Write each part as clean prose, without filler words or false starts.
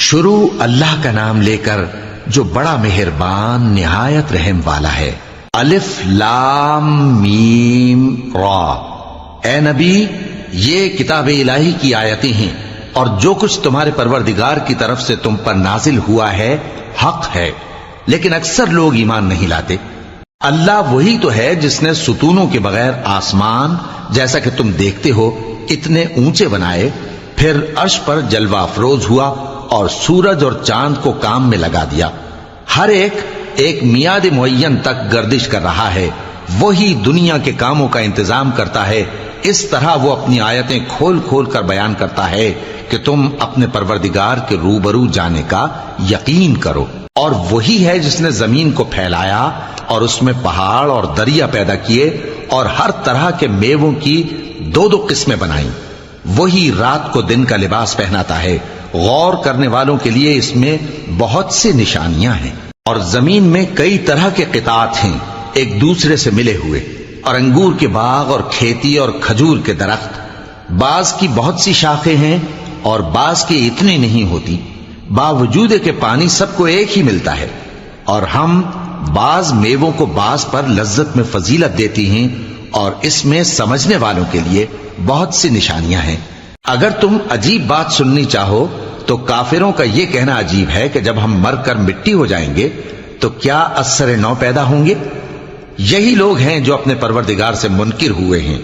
شروع اللہ کا نام لے کر جو بڑا مہربان نہایت رحم والا ہے۔ الف لام میم را۔ اے نبی، یہ کتاب الہی کی آیتیں ہیں اور جو کچھ تمہارے پروردگار کی طرف سے تم پر نازل ہوا ہے حق ہے، لیکن اکثر لوگ ایمان نہیں لاتے۔ اللہ وہی تو ہے جس نے ستونوں کے بغیر آسمان جیسا کہ تم دیکھتے ہو اتنے اونچے بنائے، پھر عرش پر جلوہ افروز ہوا اور سورج اور چاند کو کام میں لگا دیا۔ ہر ایک میعاد معین تک گردش کر رہا ہے۔ وہی دنیا کے کاموں کا انتظام کرتا ہے۔ اس طرح وہ اپنی آیتیں کھول کھول کر بیان کرتا ہے کہ تم اپنے پروردگار کے روبرو جانے کا یقین کرو۔ اور وہی ہے جس نے زمین کو پھیلایا اور اس میں پہاڑ اور دریا پیدا کیے اور ہر طرح کے میووں کی دو دو قسمیں بنائیں۔ وہی رات کو دن کا لباس پہناتا ہے۔ غور کرنے والوں کے لیے اس میں بہت سی نشانیاں ہیں۔ اور زمین میں کئی طرح کے قطعات ہیں ایک دوسرے سے ملے ہوئے، اور انگور کے باغ اور کھیتی اور کھجور کے درخت۔ بعض کی بہت سی شاخیں ہیں اور بعض کی اتنی نہیں ہوتی، باوجود کہ پانی سب کو ایک ہی ملتا ہے۔ اور ہم بعض میووں کو بعض پر لذت میں فضیلت دیتی ہیں، اور اس میں سمجھنے والوں کے لیے بہت سی نشانیاں ہیں۔ اگر تم عجیب بات سننی چاہو تو کافروں کا یہ کہنا عجیب ہے کہ جب ہم مر کر مٹی ہو جائیں گے تو کیا اثر نو پیدا ہوں گے؟ یہی لوگ ہیں جو اپنے پروردگار سے منکر ہوئے ہیں،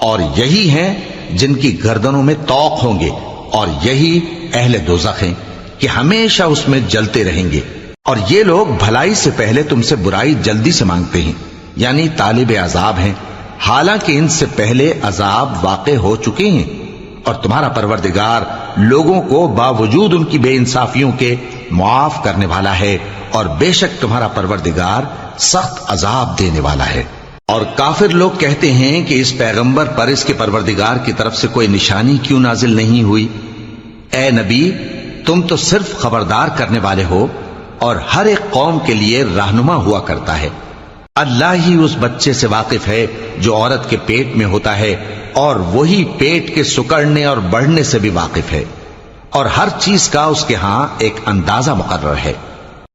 اور یہی ہیں جن کی گردنوں میں طوق ہوں گے، اور یہی اہل دوزخ ہیں کہ ہمیشہ اس میں جلتے رہیں گے۔ اور یہ لوگ بھلائی سے پہلے تم سے برائی جلدی سے مانگتے ہیں، یعنی طالب عذاب ہیں، حالانکہ ان سے پہلے عذاب واقع ہو چکے ہیں۔ اور تمہارا پروردگار لوگوں کو باوجود ان کی بے انصافیوں کے معاف کرنے والا ہے، اور بے شک تمہارا پروردگار سخت عذاب دینے والا ہے۔ اور کافر لوگ کہتے ہیں کہ اس پیغمبر پر اس کے پروردگار کی طرف سے کوئی نشانی کیوں نازل نہیں ہوئی؟ اے نبی، تم تو صرف خبردار کرنے والے ہو، اور ہر ایک قوم کے لیے رہنما ہوا کرتا ہے۔ اللہ ہی اس بچے سے واقف ہے جو عورت کے پیٹ میں ہوتا ہے، اور وہی پیٹ کے سکڑنے اور بڑھنے سے بھی واقف ہے، اور ہر چیز کا اس کے ہاں ایک اندازہ مقرر ہے۔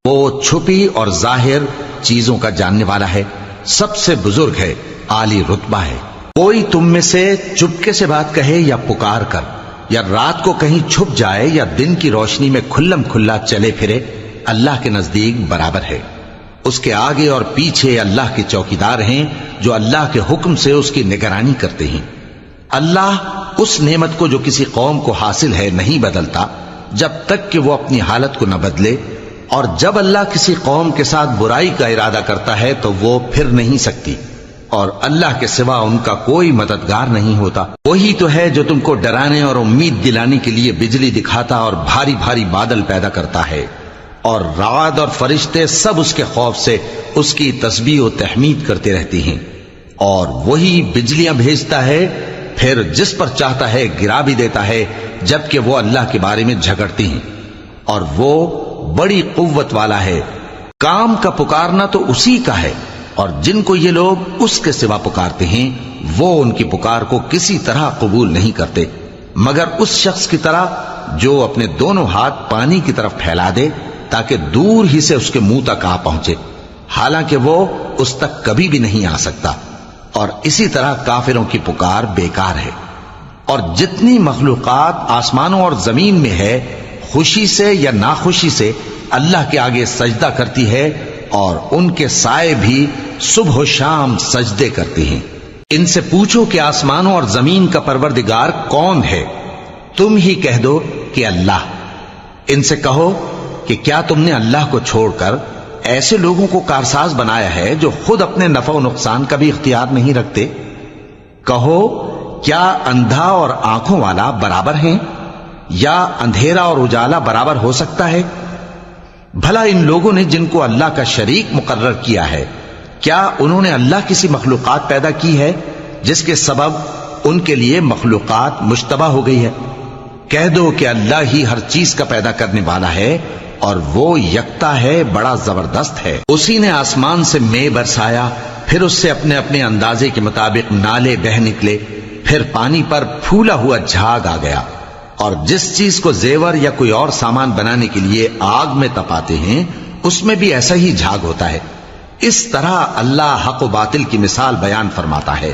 وہ چھپی اور ظاہر چیزوں کا جاننے والا ہے، سب سے بزرگ ہے، عالی رتبہ ہے۔ کوئی تم میں سے چپکے سے بات کہے یا پکار کر، یا رات کو کہیں چھپ جائے یا دن کی روشنی میں کھلم کھلا چلے پھرے، اللہ کے نزدیک برابر ہے۔ اس کے آگے اور پیچھے اللہ کے چوکیدار ہیں جو اللہ کے حکم سے اس کی نگرانی کرتے ہیں۔ اللہ اس نعمت کو جو کسی قوم کو حاصل ہے نہیں بدلتا جب تک کہ وہ اپنی حالت کو نہ بدلے، اور جب اللہ کسی قوم کے ساتھ برائی کا ارادہ کرتا ہے تو وہ پھر نہیں سکتی، اور اللہ کے سوا ان کا کوئی مددگار نہیں ہوتا۔ وہی تو ہے جو تم کو ڈرانے اور امید دلانے کے لیے بجلی دکھاتا اور بھاری بھاری بادل پیدا کرتا ہے، اور رعد اور فرشتے سب اس کے خوف سے اس کی تسبیح و تحمید کرتے رہتے ہیں۔ اور وہی بجلیاں بھیجتا ہے، پھر جس پر چاہتا ہے گرا بھی دیتا ہے، جبکہ وہ اللہ کے بارے میں جھگڑتے ہیں، اور وہ بڑی قوت والا ہے۔ کام کا پکارنا تو اسی کا ہے، اور جن کو یہ لوگ اس کے سوا پکارتے ہیں وہ ان کی پکار کو کسی طرح قبول نہیں کرتے، مگر اس شخص کی طرح جو اپنے دونوں ہاتھ پانی کی طرف پھیلا دے تاکہ دور ہی سے اس کے منہ تک آ پہنچے، حالانکہ وہ اس تک کبھی بھی نہیں آ سکتا۔ اور اسی طرح کافروں کی پکار بیکار ہے۔ اور جتنی مخلوقات آسمانوں اور زمین میں ہے، خوشی سے یا ناخوشی سے اللہ کے آگے سجدہ کرتی ہے، اور ان کے سائے بھی صبح و شام سجدے کرتے ہیں۔ ان سے پوچھو کہ آسمانوں اور زمین کا پروردگار کون ہے؟ تم ہی کہہ دو کہ اللہ۔ ان سے کہو کہ کیا تم نے اللہ کو چھوڑ کر ایسے لوگوں کو کارساز بنایا ہے جو خود اپنے نفع و نقصان کا بھی اختیار نہیں رکھتے؟ کہو کیا اندھا اور آنکھوں والا برابر ہیں، یا اندھیرا اور اجالا برابر ہو سکتا ہے؟ بھلا ان لوگوں نے جن کو اللہ کا شریک مقرر کیا ہے، کیا انہوں نے اللہ کسی مخلوقات پیدا کی ہے جس کے سبب ان کے لیے مخلوقات مشتبہ ہو گئی ہے؟ کہہ دو کہ اللہ ہی ہر چیز کا پیدا کرنے والا ہے، اور وہ یکتا ہے، بڑا زبردست ہے۔ اسی نے آسمان سے مے برسایا، پھر اس سے اپنے اپنے اندازے کے مطابق نالے بہہ نکلے، پھر پانی پر پھولا ہوا جھاگ آ گیا، اور جس چیز کو زیور یا کوئی اور سامان بنانے کے لیے آگ میں تپاتے ہیں اس میں بھی ایسا ہی جھاگ ہوتا ہے. اس طرح اللہ حق و باطل کی مثال بیان فرماتا ہے.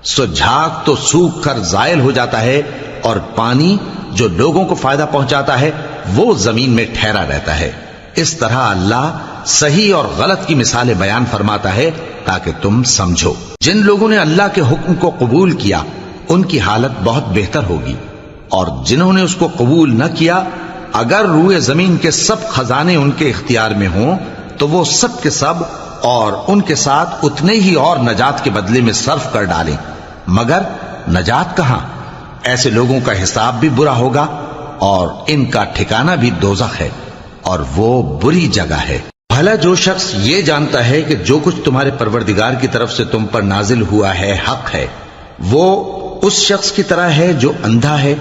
سو جھاگ تو سوکھ کر زائل ہو جاتا ہے اور پانی جو لوگوں کو فائدہ پہنچاتا ہے وہ زمین میں ٹھہرا رہتا ہے. اس طرح اللہ صحیح اور غلط کی مثالیں بیان فرماتا ہے تاکہ تم سمجھو. جن لوگوں نے اللہ کے حکم کو قبول کیا ان کی حالت بہت بہتر ہوگی، اور جنہوں نے اس کو قبول نہ کیا اگر روئے زمین کے سب خزانے ان کے اختیار میں ہوں تو وہ سب کے سب اور ان کے ساتھ اتنے ہی اور نجات کے بدلے میں صرف کر ڈالیں، مگر نجات کہاں؟ ایسے لوگوں کا حساب بھی برا ہوگا اور ان کا ٹھکانہ بھی دوزخ ہے، اور وہ بری جگہ ہے. بھلا جو شخص یہ جانتا ہے کہ جو کچھ تمہارے پروردگار کی طرف سے تم پر نازل ہوا ہے حق ہے، وہ اس شخص کی طرح ہے جو اندھا ہے،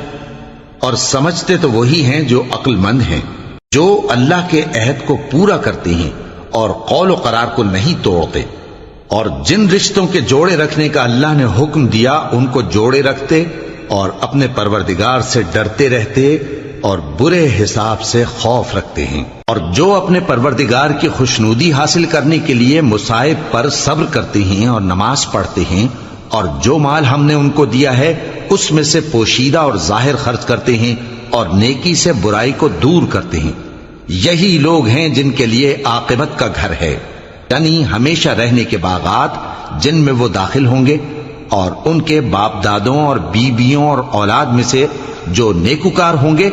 اور سمجھتے تو وہی ہیں جو عقل مند ہیں، جو اللہ کے عہد کو پورا کرتے ہیں اور قول و قرار کو نہیں توڑتے، اور جن رشتوں کے جوڑے رکھنے کا اللہ نے حکم دیا ان کو جوڑے رکھتے اور اپنے پروردگار سے ڈرتے رہتے اور برے حساب سے خوف رکھتے ہیں. اور جو اپنے پروردگار کی خوشنودی حاصل کرنے کے لیے مصائب پر صبر کرتے ہیں اور نماز پڑھتے ہیں، اور جو مال ہم نے ان کو دیا ہے اس میں سے پوشیدہ اور ظاہر خرچ کرتے ہیں اور نیکی سے برائی کو دور کرتے ہیں، یہی لوگ ہیں جن کے لیے عاقبت کا گھر ہے، یعنی ہمیشہ رہنے کے باغات جن میں وہ داخل ہوں گے، اور ان کے باپ دادوں اور بیویوں اور اولاد میں سے جو نیکوکار ہوں گے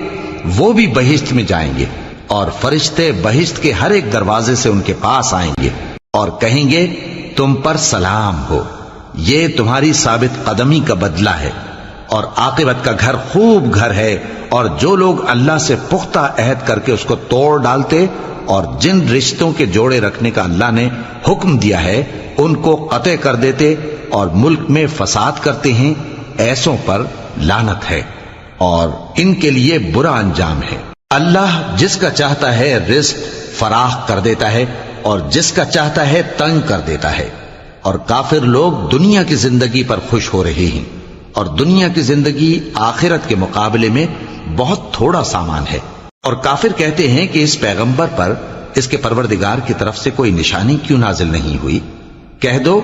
وہ بھی بہشت میں جائیں گے، اور فرشتے بہشت کے ہر ایک دروازے سے ان کے پاس آئیں گے اور کہیں گے تم پر سلام ہو، یہ تمہاری ثابت قدمی کا بدلہ ہے، اور عاقبت کا گھر خوب گھر ہے. اور جو لوگ اللہ سے پختہ عہد کر کے اس کو توڑ ڈالتے اور جن رشتوں کے جوڑے رکھنے کا اللہ نے حکم دیا ہے ان کو قطع کر دیتے اور ملک میں فساد کرتے ہیں، ایسوں پر لعنت ہے اور ان کے لیے برا انجام ہے. اللہ جس کا چاہتا ہے رزق فراخ کر دیتا ہے اور جس کا چاہتا ہے تنگ کر دیتا ہے. اور کافر لوگ دنیا کی زندگی پر خوش ہو رہے ہیں، اور دنیا کی زندگی آخرت کے مقابلے میں بہت تھوڑا سامان ہے. اور کافر کہتے ہیں کہ اس پیغمبر پر اس کے پروردگار کی طرف سے کوئی نشانی کیوں نازل نہیں ہوئی؟ کہہ دو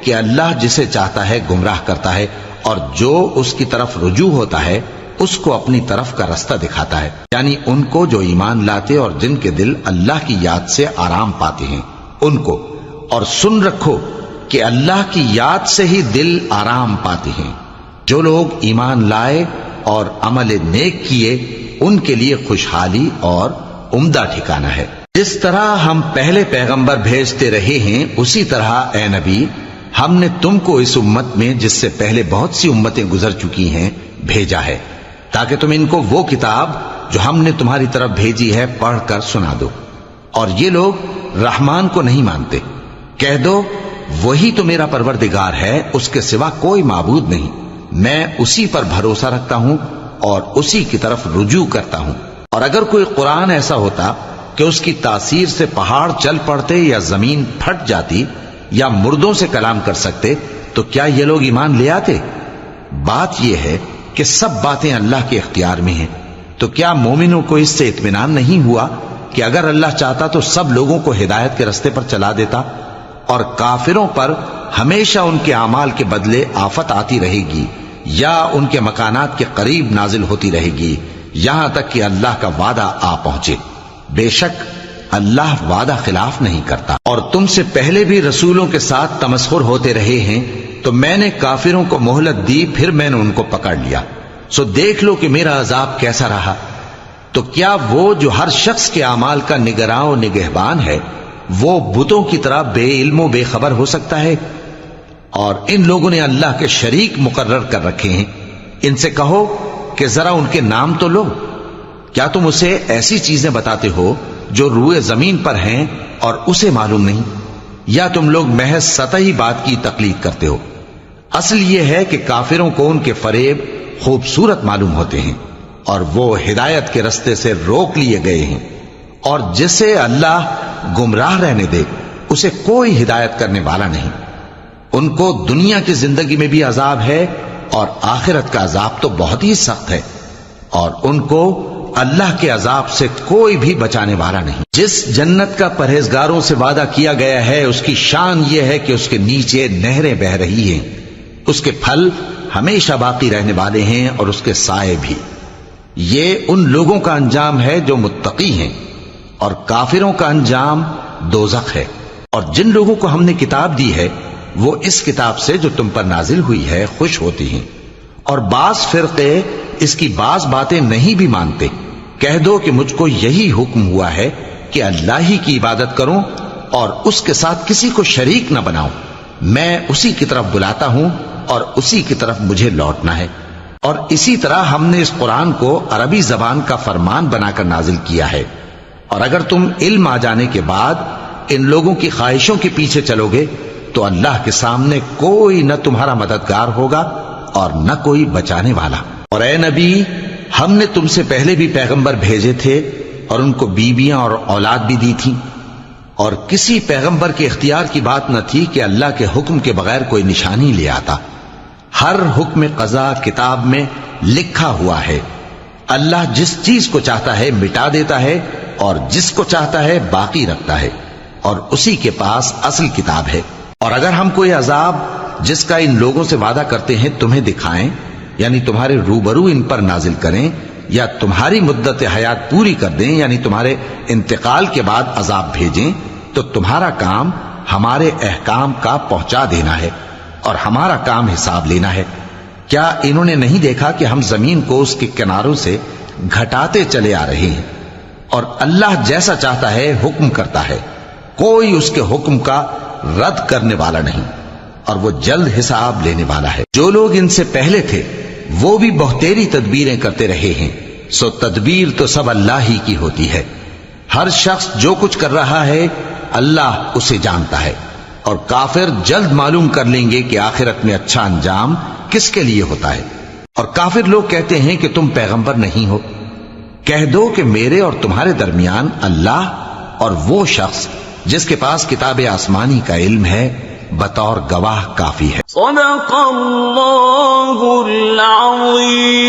کہ اللہ جسے چاہتا ہے گمراہ کرتا ہے، اور جو اس کی طرف رجوع ہوتا ہے اس کو اپنی طرف کا رستہ دکھاتا ہے، یعنی ان کو جو ایمان لاتے اور جن کے دل اللہ کی یاد سے آرام پاتے ہیں ان کو. اور سن رکھو کہ اللہ کی یاد سے ہی دل آرام پاتے ہیں. جو لوگ ایمان لائے اور عمل نیک کیے ان کے لیے خوشحالی اور عمدہ ٹھکانہ ہے. جس طرح ہم پہلے پیغمبر بھیجتے رہے ہیں اسی طرح اے نبی ہم نے تم کو اس امت میں جس سے پہلے بہت سی امتیں گزر چکی ہیں بھیجا ہے، تاکہ تم ان کو وہ کتاب جو ہم نے تمہاری طرف بھیجی ہے پڑھ کر سنا دو. اور یہ لوگ رحمان کو نہیں مانتے. کہہ دو وہی تو میرا پروردگار ہے، اس کے سوا کوئی معبود نہیں، میں اسی پر بھروسہ رکھتا ہوں اور اسی کی طرف رجوع کرتا ہوں. اور اگر کوئی قرآن ایسا ہوتا کہ اس کی تاثیر سے پہاڑ چل پڑتے یا زمین پھٹ جاتی یا مردوں سے کلام کر سکتے تو کیا یہ لوگ ایمان لے آتے؟ بات یہ ہے کہ سب باتیں اللہ کے اختیار میں ہیں. تو کیا مومنوں کو اس سے اطمینان نہیں ہوا کہ اگر اللہ چاہتا تو سب لوگوں کو ہدایت کے رستے پر چلا دیتا؟ اور کافروں پر ہمیشہ ان کے اعمال کے بدلے آفت آتی رہے گی یا ان کے مکانات کے قریب نازل ہوتی رہے گی یہاں تک کہ اللہ کا وعدہ آ پہنچے. بے شک اللہ وعدہ خلاف نہیں کرتا. اور تم سے پہلے بھی رسولوں کے ساتھ تمسخر ہوتے رہے ہیں تو میں نے کافروں کو مہلت دی، پھر میں نے ان کو پکڑ لیا. سو دیکھ لو کہ میرا عذاب کیسا رہا. تو کیا وہ جو ہر شخص کے اعمال کا نگراں و نگہبان ہے وہ بتوں کی طرح بے علم و بے خبر ہو سکتا ہے؟ اور ان لوگوں نے اللہ کے شریک مقرر کر رکھے ہیں. ان سے کہو کہ ذرا ان کے نام تو لو. کیا تم اسے ایسی چیزیں بتاتے ہو جو روئے زمین پر ہیں اور اسے معلوم نہیں، یا تم لوگ محض سطحی بات کی تقلید کرتے ہو؟ اصل یہ ہے کہ کافروں کو ان کے فریب خوبصورت معلوم ہوتے ہیں اور وہ ہدایت کے رستے سے روک لیے گئے ہیں. اور جسے اللہ گمراہ رہنے دے اسے کوئی ہدایت کرنے والا نہیں. ان کو دنیا کی زندگی میں بھی عذاب ہے اور آخرت کا عذاب تو بہت ہی سخت ہے. اور ان کو اللہ کے عذاب سے کوئی بھی بچانے والا نہیں۔ جس جنت کا پرہیزگاروں سے وعدہ کیا گیا ہے اس کی شان یہ ہے کہ اس کے نیچے نہریں بہہ رہی ہیں، اس کے پھل ہمیشہ باقی رہنے والے ہیں اور اس کے سائے بھی۔ یہ ان لوگوں کا انجام ہے جو متقی ہیں، اور کافروں کا انجام دوزخ ہے۔ اور جن لوگوں کو ہم نے کتاب دی ہے وہ اس کتاب سے جو تم پر نازل ہوئی ہے خوش ہوتی ہیں، اور بعض فرقے اس کی بعض باتیں نہیں بھی مانتے۔ کہہ دو کہ مجھ کو یہی حکم ہوا ہے کہ اللہ ہی کی عبادت کروں اور اس کے ساتھ کسی کو شریک نہ بناؤں۔ میں اسی کی طرف بلاتا ہوں اور اسی کی طرف مجھے لوٹنا ہے۔ اور اسی طرح ہم نے اس قرآن کو عربی زبان کا فرمان بنا کر نازل کیا ہے، اور اگر تم علم آ جانے کے بعد ان لوگوں کی خواہشوں کے پیچھے چلو گے تو اللہ کے سامنے کوئی نہ تمہارا مددگار ہوگا اور نہ کوئی بچانے والا۔ اور اے نبی، ہم نے تم سے پہلے بھی پیغمبر بھیجے تھے اور ان کو بیویاں اور اولاد بھی دی تھی، اور کسی پیغمبر کے اختیار کی بات نہ تھی کہ اللہ کے حکم کے بغیر کوئی نشانی لے آتا۔ ہر حکم قضا کتاب میں لکھا ہوا ہے۔ اللہ جس چیز کو چاہتا ہے مٹا دیتا ہے اور جس کو چاہتا ہے باقی رکھتا ہے، اور اسی کے پاس اصل کتاب ہے۔ اور اگر ہم کوئی عذاب جس کا ان لوگوں سے وعدہ کرتے ہیں تمہیں دکھائیں، یعنی تمہارے روبرو ان پر نازل کریں، یا تمہاری مدت حیات پوری کر دیں، یعنی تمہارے انتقال کے بعد عذاب بھیجیں، تو تمہارا کام ہمارے احکام کا پہنچا دینا ہے اور ہمارا کام حساب لینا ہے۔ کیا انہوں نے نہیں دیکھا کہ ہم زمین کو اس کے کناروں سے گھٹاتے چلے آ رہے ہیں، اور اللہ جیسا چاہتا ہے حکم کرتا ہے، کوئی اس کے حکم کا رد کرنے والا نہیں، اور وہ جلد حساب لینے والا ہے۔ جو لوگ ان سے پہلے تھے وہ بھی بہتیری تدبیریں کرتے رہے ہیں، سو تدبیر تو سب اللہ ہی کی ہوتی ہے۔ ہر شخص جو کچھ کر رہا ہے اللہ اسے جانتا ہے، اور کافر جلد معلوم کر لیں گے کہ آخرت میں اچھا انجام کس کے لیے ہوتا ہے۔ اور کافر لوگ کہتے ہیں کہ تم پیغمبر نہیں ہو۔ کہہ دو کہ میرے اور تمہارے درمیان اللہ اور وہ شخص جس کے پاس کتاب آسمانی کا علم ہے بطور گواہ کافی ہے۔ صدق اللہ العظیم۔